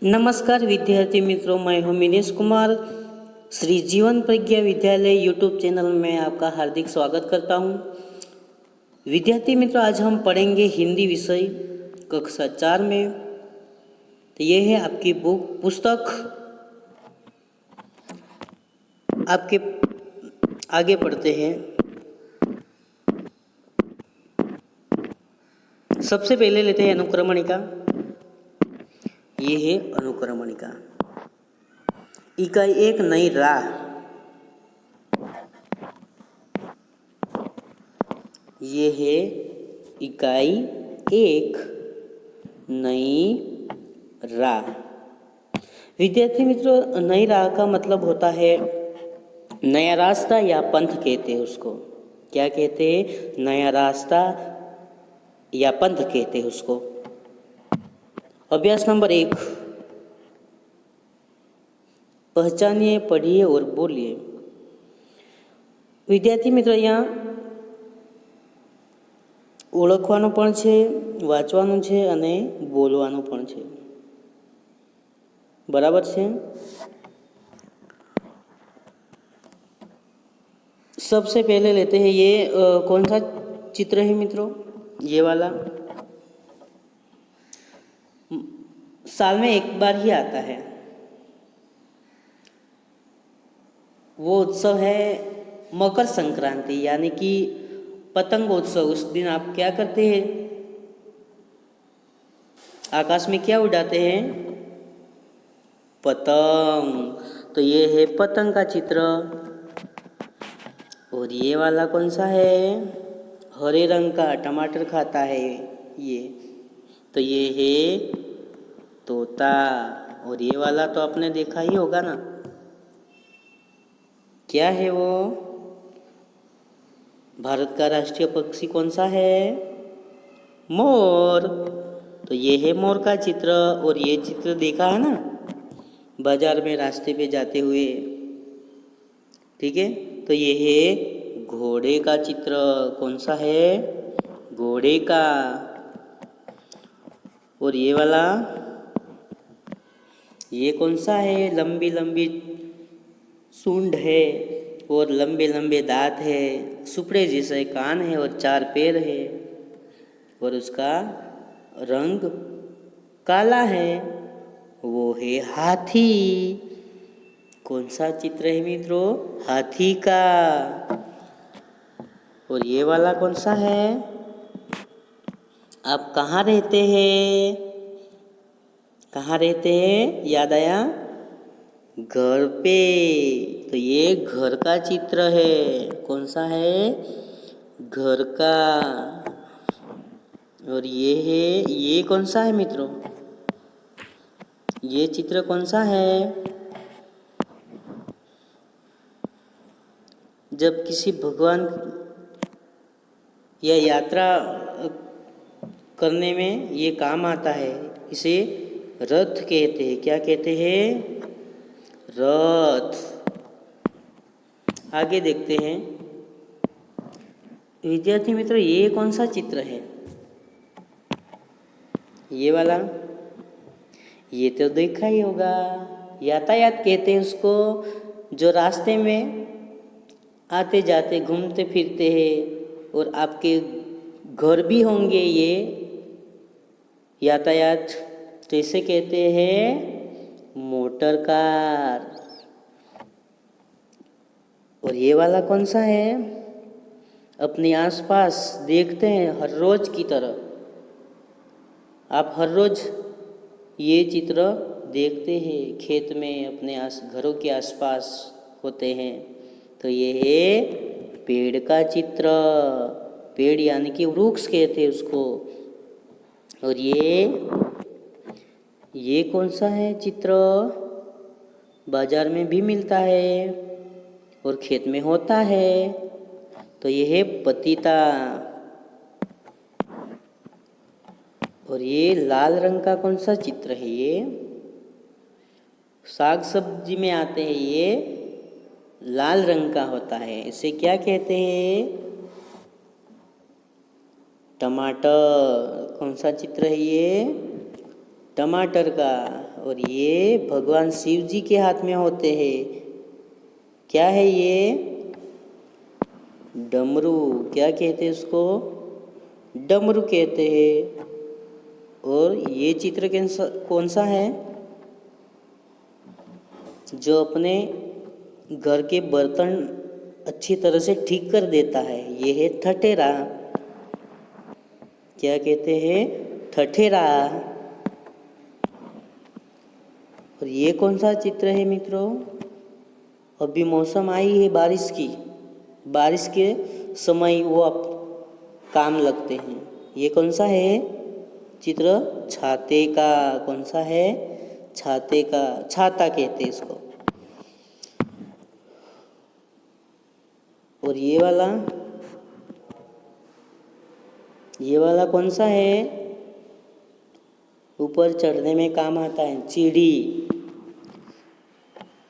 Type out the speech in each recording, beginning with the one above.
नमस्कार विद्यार्थी मित्रों, मैं हूं मिनेश कुमार। श्री जीवन प्रज्ञा विद्यालय यूट्यूब चैनल में आपका हार्दिक स्वागत करता हूं। विद्यार्थी मित्रों, आज हम पढ़ेंगे हिंदी विषय कक्षा 4 में। तो ये है आपकी पुस्तक। आपके आगे पढ़ते हैं। सबसे पहले लेते हैं अनुक्रमणिका। ये है अनुक्रमणिका। इकाई 1 नई राह। ये है इकाई 1 नई राह। विद्यार्थी मित्रों, नई राह का मतलब होता है नया रास्ता या पंथ कहते हैं उसको। क्या कहते हैं? नया रास्ता या पंथ कहते हैं उसको। अभ्यास नंबर 1, पहचानिए, पढ़िए और बोलिए। विद्यार्थी मित्र, यहाँ ઓળખવાનું પણ છે, વાંચવાનું છે અને બોલવાનું પણ છે। બરાબર છે? सबसे पहले लेते हैं ये कौन सा चित्र है मित्रों? ये वाला। साल में एक बार ही आता है। वो उत्सव है मकर संक्रांति, यानी कि पतंगोत्सव। उस दिन आप क्या करते हैं? आकाश में क्या उड़ाते हैं? पतंग। तो ये है पतंग का चित्र। और ये वाला कौन सा है? हरे रंग का, टमाटर खाता है ये। तो ये है तोता। और ये वाला तो आपने देखा ही होगा ना, क्या है वो? भारत का राष्ट्रीय पक्षी कौन सा है? मोर। तो ये है मोर का चित्र। और ये चित्र देखा है ना बाजार में रास्ते पे जाते हुए, ठीक है? तो ये है घोड़े का चित्र। कौन सा है? घोड़े का। और ये वाला, ये कौन सा है? लंबी लंबी सूंड है और लंबे लंबे दांत है, सुपड़े जैसे कान है और 4 पैर है, और उसका रंग काला है। वो है हाथी। कौन सा चित्र है मित्रों? हाथी का। और ये वाला कौन सा है? आप कहाँ रहते हैं? कहाँ रहते हैं? याद आया? घर पे। तो ये घर का चित्र है। कौन सा है? घर का। और ये है, ये कौन सा है मित्रों? ये चित्र कौन सा है? जब किसी भगवान या यात्रा करने में ये काम आता है, इसे रथ कहते हैं। क्या कहते हैं? रथ। आगे देखते हैं। विद्यार्थी मित्रों, ये कौन सा चित्र है? ये वाला। ये तो देखा ही होगा, यातायात कहते हैं उसको। जो रास्ते में आते जाते घूमते फिरते हैं, और आपके घर भी होंगे ये यातायात, तो इसे कहते हैं मोटर कार। और ये वाला कौन सा है? अपने आसपास देखते हैं हर रोज की तरह। आप हर रोज ये चित्र देखते हैं, खेत में अपने घरों के आसपास होते हैं। तो ये है पेड़ का चित्र। पेड़ यानी कि वृक्ष कहते हैं उसको। और ये कौन सा है चित्र? बाजार में भी मिलता है और खेत में होता है। तो ये है पपीता। और ये लाल रंग का कौन सा चित्र है? ये साग सब्जी में आते हैं, ये लाल रंग का होता है। इसे क्या कहते हैं? टमाटर। कौन सा चित्र है ये? टमाटर का। और ये भगवान शिव जी के हाथ में होते हैं। क्या है ये? डमरू। क्या कहते हैं उसको? डमरू कहते हैं। और ये चित्र कौन सा है? जो अपने घर के बर्तन अच्छी तरह से ठीक कर देता है, ये है ठठेरा। क्या कहते हैं? ठठेरा। और ये कौन सा चित्र है मित्रों? अभी मौसम आई है बारिश की, बारिश के समय वो आप काम लगते हैं। ये कौन सा है चित्र? छाते का। कौन सा है? छाते का। छाता कहते हैं इसको। और ये वाला कौन सा है? ऊपर चढ़ने में काम आता है, सीढ़ी।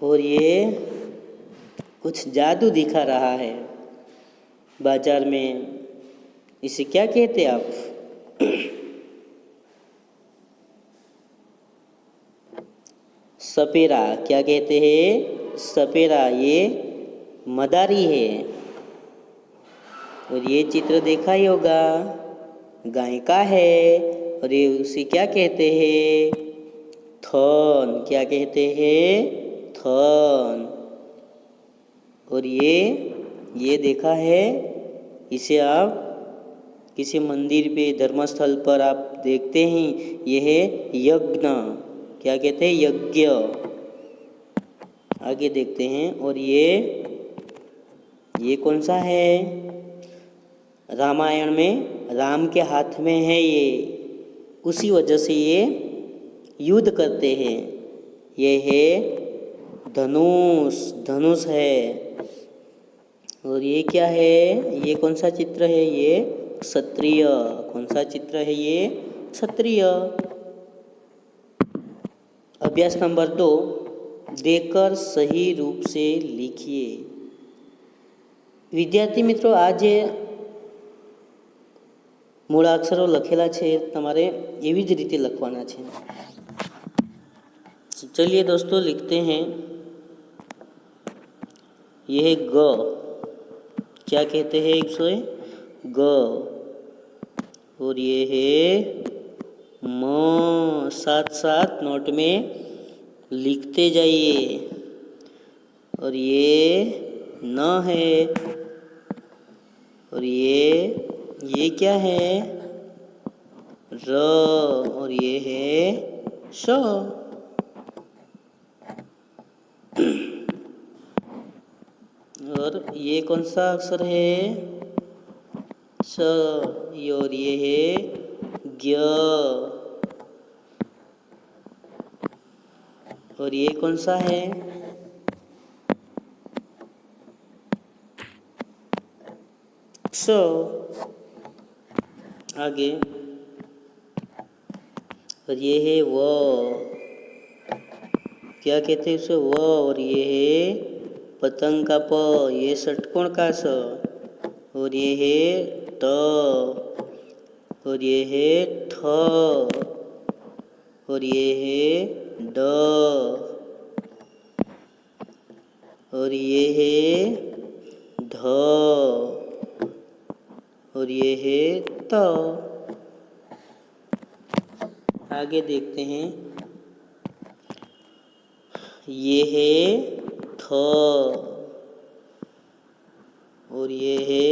और ये कुछ जादू दिखा रहा है बाजार में। इसे क्या कहते हैं आप? सपेरा। क्या कहते हैं? सपेरा। ये मदारी है। और ये चित्र देखा ही होगा, गाय का है। और ये उसे क्या कहते हैं? थन। क्या कहते हैं? थन। और ये देखा है, इसे आप किसी मंदिर पे, धर्मस्थल पर आप देखते हैं। यह है यज्ञ। क्या कहते हैं? यज्ञ। आगे देखते हैं। और ये कौन सा है? रामायण में राम के हाथ में है ये, उसी वजह से ये युद्ध करते हैं। ये है धनुष। धनुष है। और ये क्या है? ये कौन सा चित्र है? ये क्षत्रिय। कौन सा चित्र है ये? क्षत्रिय। अभ्यास नंबर 2, देखकर सही रूप से लिखिए। विद्यार्थी मित्रों, आज મૂળાક્ષરો લખેલા છે, તમારે એવી જ રીતે લખવાના છે। चलिए दोस्तों, लिखते हैं। यह है ग। क्या कहते हैं इसे? ग। और ये है म। साथ साथ नोट में लिखते जाइए। और ये न है। और ये क्या है? र। और ये है श। और ये कौन सा अक्षर है? स। और ये है ज्ञ। और ये कौन सा है? क्ष। आगे। और ये है व। क्या कहते हैं उसे? व। और ये है पतंग का प। ये षटकोण का स। और ये है त। और ये है थ। और ये है ड। और ये है ध। और ये है त। आगे देखते हैं। ये है थ। और ये है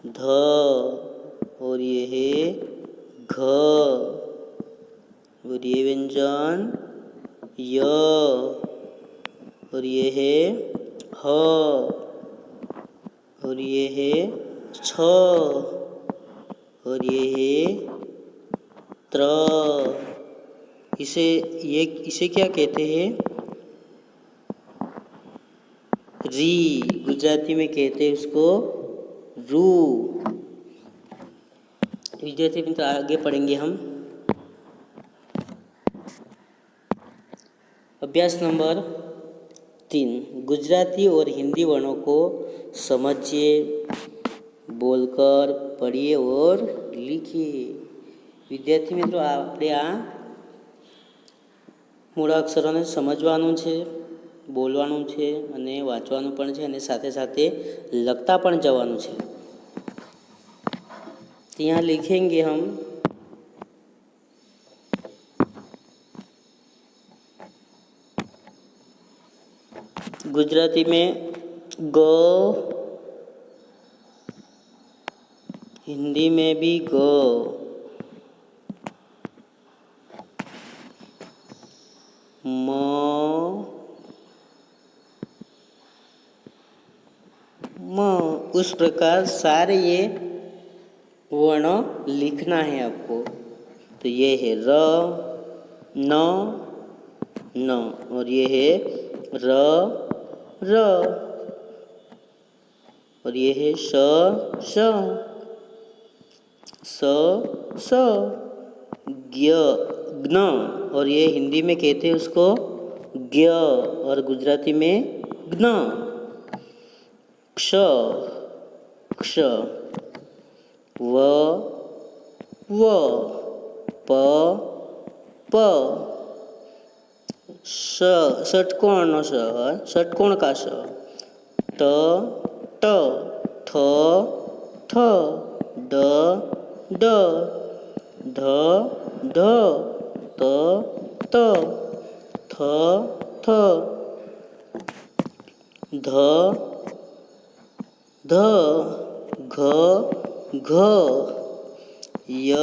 ध। और ये है घ। और ये व्यंजन य। और ये है ह। और ये है छ। और ये है त्र। इसे क्या कहते हैं? री। गुजराती में कहते हैं उसको रू। विद्यार्थी मित्र, आगे पढ़ेंगे हम। अभ्यास नंबर 3, गुजराती और हिंदी वर्णों को समझिए, बोलकर पढ़िए और लिखिए। विद्यार्थी मित्रों, આપણે આ મૂળાક્ષરોને સમજવાનું છે, બોલવાનું છે અને વાંચવાનું પણ છે અને સાથે સાથે લખતા પણ જવાનું છે. यहाँ लिखेंगे हम गुजराती में ग, हिंदी में भी ग, म, म, उस प्रकार सारे ये वर्ण लिखना है आपको. तो ये है र, न, न और ये है र, र और ये है श, श, स, स, ज्ञ, ज्ञ और ये हिंदी में कहते हैं उसको ज्ञ और गुजराती में ज्ञ. क्ष, क्ष, व, व, प, प, ष, षटकोण ष, षटकोण का ष, ट, ट, थ, थ, ड, ड, ध, ध, त, त, थ, थ, ध, ध, घ, घ, य,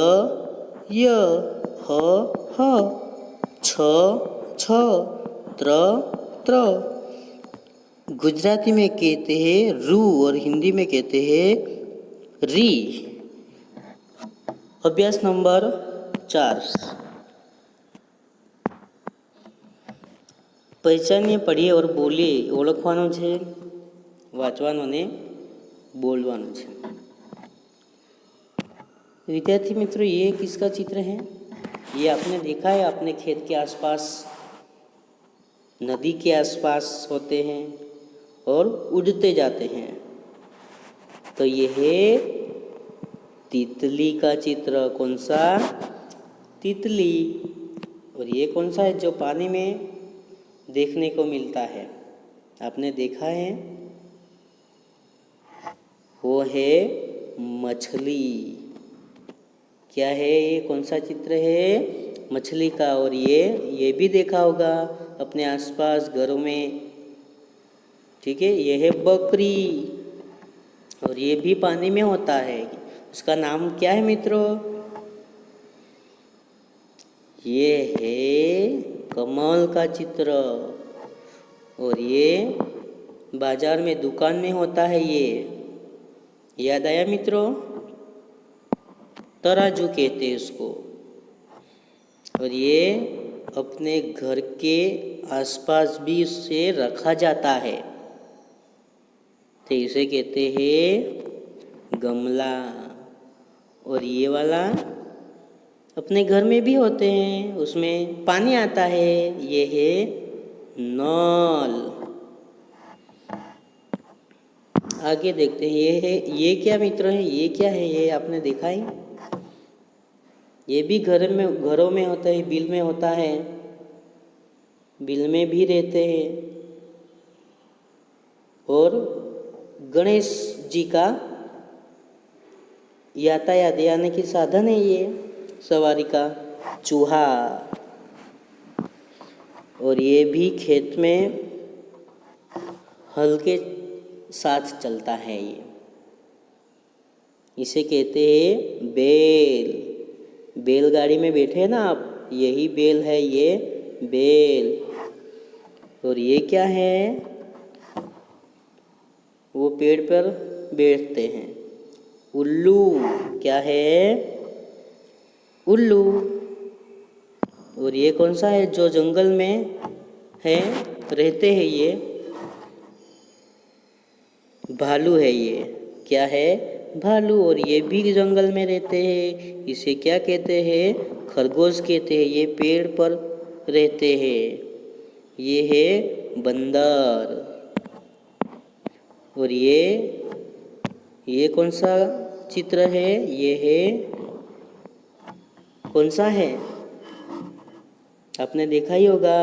य, ह, ह, छ, छ, त्र, त्र. गुजराती में कहते हैं रू और हिंदी में कहते हैं री. अभ्यास नंबर 4. पहचानिए, पढ़िए और बोलिए. ઓળખવાનું છે, વાંચવાનું ને બોલવાનું છે. विद्यार्थी मित्रों, ये किसका चित्र है? ये आपने देखा है, अपने खेत के आसपास, नदी के आसपास होते हैं और उड़ते जाते हैं. तो ये है तितली का चित्र. कौन सा? तितली. और ये कौन सा है जो पानी में देखने को मिलता है? आपने देखा है, वो है मछली. क्या है ये? कौन सा चित्र है? मछली का. और ये भी देखा होगा अपने आसपास घरों में. ठीक है, ये है बकरी और ये भी पानी में होता है. उसका नाम क्या है मित्रों? ये है कमल का चित्र. और ये बाजार में, दुकान में होता है. ये याद आया मित्रों? तराजू कहते हैं इसको. और ये अपने घर के आसपास भी इससे रखा जाता है. तो इसे कहते हैं गमला. और ये वाला अपने घर में भी होते हैं, उसमें पानी आता है. ये है नल. आगे देखते हैं. ये है, ये क्या मित्र है? ये क्या है? ये आपने देखा ही. ये भी घरों में होता है, बिल में होता है, बिल में भी रहते हैं. और गणेश जी का यातायात यानी कि साधन है ये, सवारी का चूहा. और ये भी खेत में हल के साथ चलता है. ये इसे कहते हैं बैल. बैलगाड़ी में बैठे हैं ना आप, यही बैल है, ये बैल. और ये क्या है? वो पेड़ पर बैठते हैं. उल्लू. क्या है? उल्लू. और ये कौन सा है जो जंगल में है, रहते हैं? ये भालू है. ये क्या है? भालू. और ये भी जंगल में रहते हैं. इसे क्या कहते हैं? खरगोश कहते हैं. ये पेड़ पर रहते हैं. ये है बंदर. और ये कौन सा चित्र है? ये है, कौन सा है? आपने देखा ही होगा,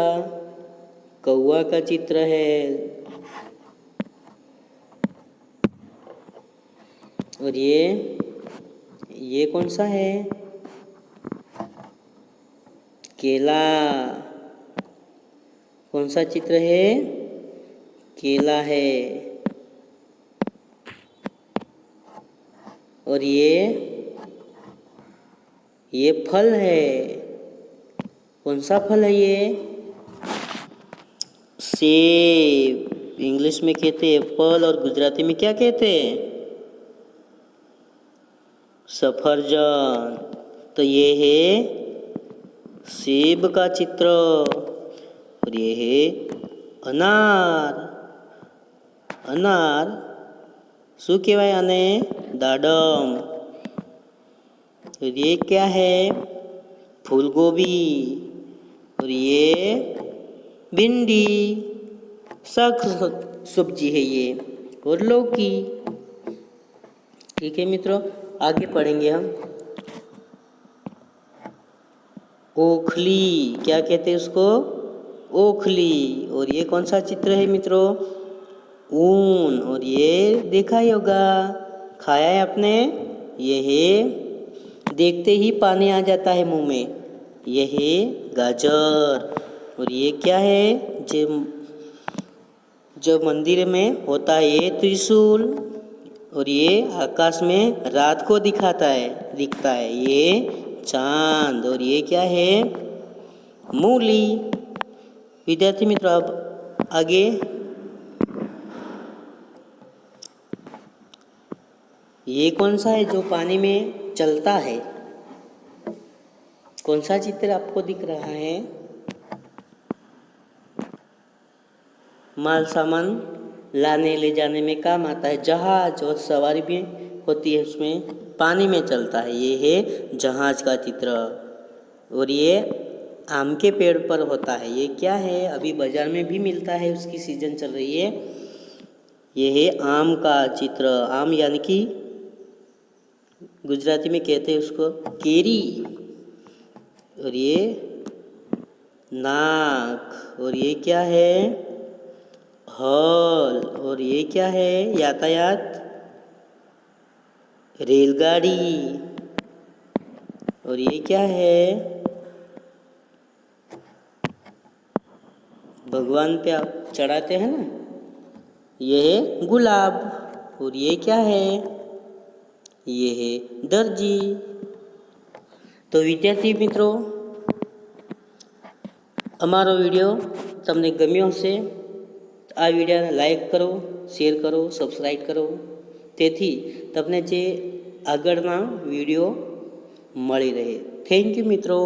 कौवा का चित्र है। और ये कौन सा है? केला। कौन सा चित्र है? केला है। और ये फल है। कौन सा फल है ये? सेब। इंग्लिश में कहते हैं एप्पल और गुजराती में क्या कहते हैं? सफरजन। तो ये है सेब का चित्र। और ये है अनार। अनार શું કહેવાય આને? દાડમ। और ये क्या है? फूलगोभी। और ये भिंडी। साग सब्जी है ये। और लौकी। ठीक है मित्रों, आगे पढ़ेंगे हम। ओखली। क्या कहते हैं उसको? ओखली। और ये कौन सा चित्र है मित्रों? ऊन। और ये देखा ही होगा, खाया है आपने? ये है, देखते ही पानी आ जाता है मुंह में, ये है गाजर। और ये क्या है? जो मंदिर में होता है ये त्रिशूल। और ये आकाश में रात को दिखता है ये चांद। और ये क्या है? मूली। विद्यार्थी मित्रों, अब आगे ये कौन सा है जो पानी में चलता है? कौन सा चित्र आपको दिख रहा है? माल सामान लाने ले जाने में काम आता है, जहाज। और सवारी भी होती है उसमें, पानी में चलता है, ये है जहाज का चित्र। और ये आम के पेड़ पर होता है, ये क्या है? अभी बाजार में भी मिलता है, उसकी सीजन चल रही है। ये है आम का चित्र। आम यानी कि गुजराती में कहते हैं उसको केरी। और ये नाक। और ये क्या है? हल। और ये क्या है? यातायात, रेलगाड़ी। और ये क्या है? भगवान पे आप चढ़ाते हैं ना, ये है गुलाब। और ये क्या है? ये है दर्जी। तो विद्यार्थी मित्रों, અમારો વિડીયો તમને ગમ્યો હશે। આ વિડીયોને લાઈક કરો, શેર કરો, સબસ્ક્રાઈબ કરો, તેથી તમને જે આગળના વિડીયો મળી રહે। થેન્ક યુ મિત્રો।